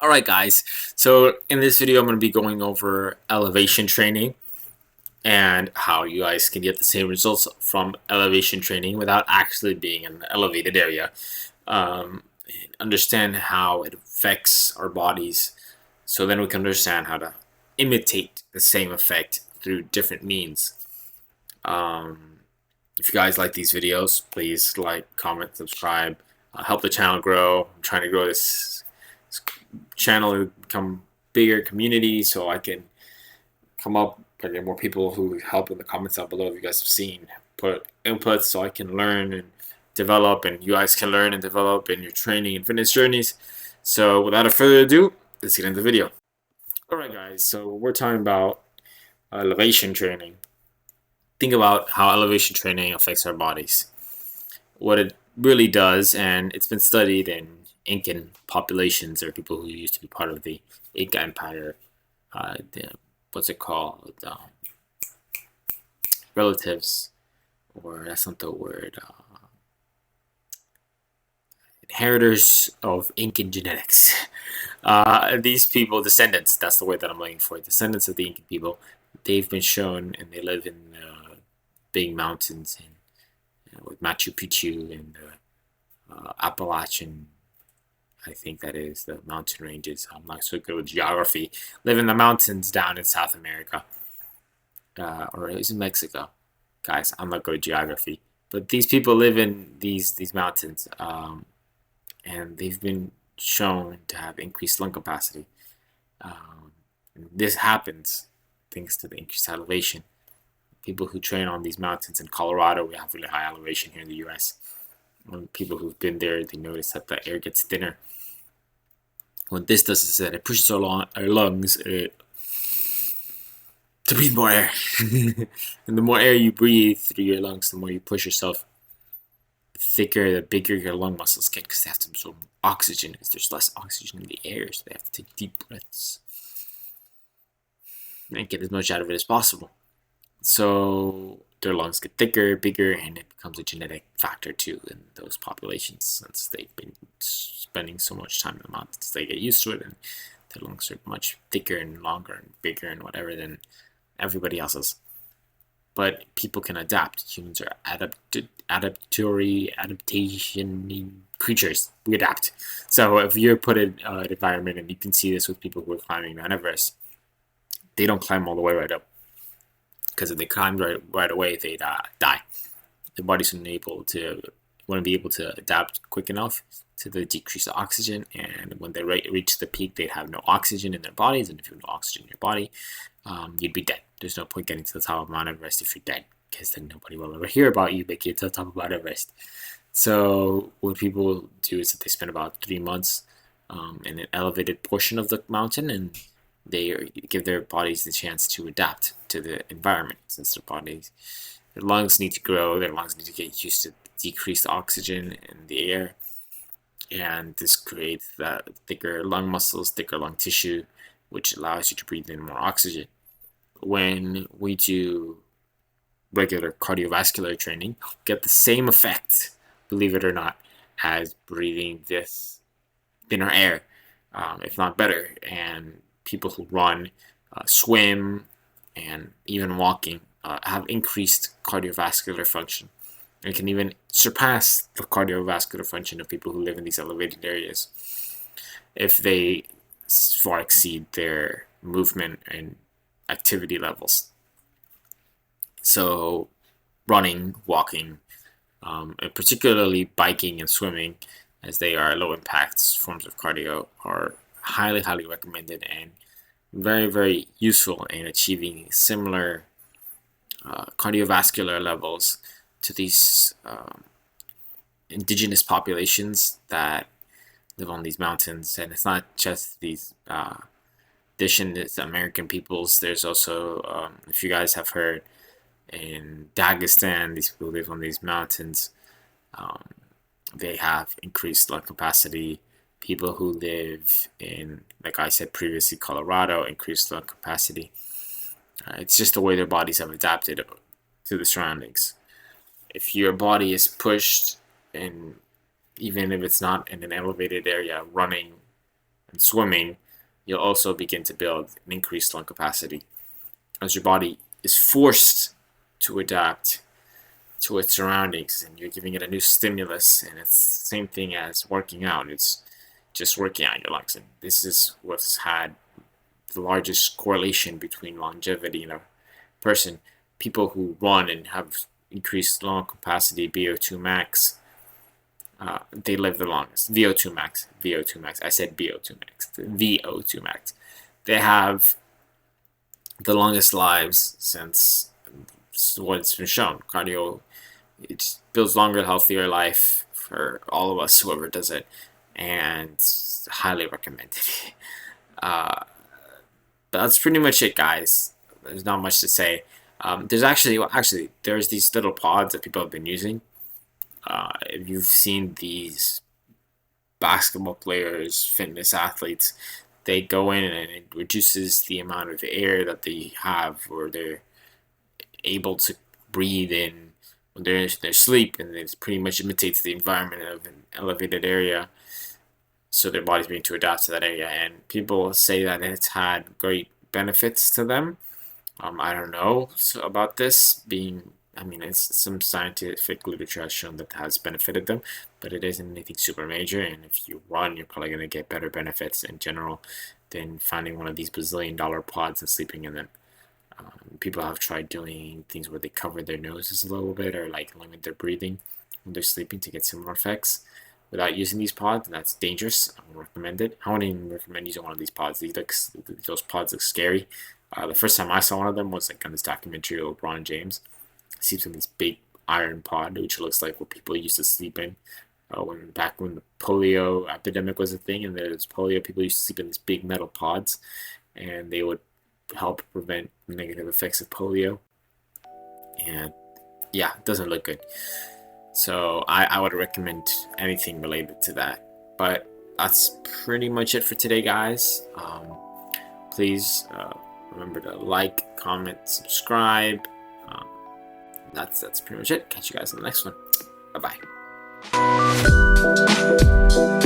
Alright guys, so in this video I'm going to be going over elevation training and how you guys can get the same results from elevation training without actually being in an elevated area. Understand how it affects our bodies, so then we can understand how to imitate the same effect through different means. If you guys like these videos, please like, comment, subscribe, help the channel grow. I'm trying to grow this channel to become bigger community, so I can come up and get more people who help in the comments down below. If you guys have seen, put inputs so I can learn and develop, and you guys can learn and develop in your training and fitness journeys. So without further ado, let's get into the video. Alright guys, so we're talking about elevation training. Think about how elevation training affects our bodies. What it really does, and it's been studied in Incan populations, or people who used to be part of the Inca Empire, what's it called? Relatives, or that's not the word. Inheritors of Incan genetics. These people, descendants, that's the word that I'm looking for. Descendants of the Incan people, they've been shown, and they live in big mountains, and with Machu Picchu and Appalachian, I think that is the mountain ranges. I'm not so good with geography. Live in the mountains down in South America, or is it Mexico? Guys, I'm not good at geography, but these people live in these mountains, and they've been shown to have increased lung capacity. This happens thanks to the increased elevation. People who train on these mountains in Colorado, we have really high elevation here in the U.S. When people who've been there, they notice that the air gets thinner. What this does is that it pushes our lungs to breathe more air. And the more air you breathe through your lungs, the more you push yourself. The thicker, the bigger your lung muscles get, because they have to absorb oxygen, because there's less oxygen in the air, so they have to take deep breaths and get as much out of it as possible. So their lungs get thicker, bigger, and it becomes a genetic factor too in those populations, since they've been spending so much time in the mountains. They get used to it, and their lungs are much thicker and longer and bigger and whatever than everybody else's. But people can adapt. Humans are adaptation creatures. We adapt. So if you're put in an environment, and you can see this with people who are climbing Mount Everest, they don't climb all the way right up, because if they climb right away, they die. The body's wouldn't be able to adapt quick enough to the decreased oxygen, and when they reach the peak, they'd have no oxygen in their bodies, and if you have no oxygen in your body, you'd be dead. There's no point getting to the top of Mount Everest if you're dead, because then nobody will ever hear about you making it to the top of Mount Everest. So what people do is that they spend about 3 months in an elevated portion of the mountain, and they give their bodies the chance to adapt to the environment, since their lungs need to grow, their lungs need to get used to decreased oxygen in the air, and this creates the thicker lung muscles, thicker lung tissue, which allows you to breathe in more oxygen. When we do regular cardiovascular training, get the same effect, believe it or not, as breathing this thinner air, if not better. And people who run, swim, and even walking have increased cardiovascular function. It can even surpass the cardiovascular function of people who live in these elevated areas if they far exceed their movement and activity levels. So running, walking, and particularly biking and swimming, as they are low impact forms of cardio, are highly recommended and very useful in achieving similar cardiovascular levels to these indigenous populations that live on these mountains. And it's not just these indigenous American peoples. There's also, if you guys have heard, in Dagestan, these people live on these mountains. They have increased lung capacity. People who live in, like I said previously, Colorado, increased lung capacity. It's just the way their bodies have adapted to the surroundings. If your body is pushed, and even if it's not in an elevated area, running and swimming, you'll also begin to build an increased lung capacity as your body is forced to adapt to its surroundings, and you're giving it a new stimulus. And it's the same thing as working out. It's just working out your lungs, and this is what's had the largest correlation between longevity in a person. People who run and have increased lung capacity, VO2 max, they live the longest. VO2 max, VO2 max. I said VO2 max, VO2 max. They have the longest lives since what's been shown. Cardio, it builds longer, healthier life for all of us, whoever does it, and highly recommended. Uh, that's pretty much it, guys. There's not much to say. There's there's these little pods that people have been using. If you've seen these basketball players, fitness athletes, they go in and it reduces the amount of air that they have, or they're able to breathe in when they're in their sleep, and it pretty much imitates the environment of an elevated area, so their body's being to adapt to that area. And people say that it's had great benefits to them. I don't know about this being. I mean, it's some scientific literature has shown that has benefited them, but it isn't anything super major. And if you run, you're probably going to get better benefits in general than finding one of these bazillion-dollar pods and sleeping in them. People have tried doing things where they cover their noses a little bit, or like limit their breathing when they're sleeping to get similar effects without using these pods, and that's dangerous. I don't recommend it. I wouldn't even recommend using one of these pods. Those pods look scary. The first time I saw one of them was like on this documentary of LeBron James. He sleeps in this big iron pod, which looks like what people used to sleep in when the polio epidemic was a thing, and there's polio, people used to sleep in these big metal pods, and they would help prevent negative effects of polio. And yeah, it doesn't look good. So I would recommend anything related to that. But that's pretty much it for today, guys. Please remember to like, comment, subscribe. That's pretty much it. Catch you guys in the next one. Bye bye.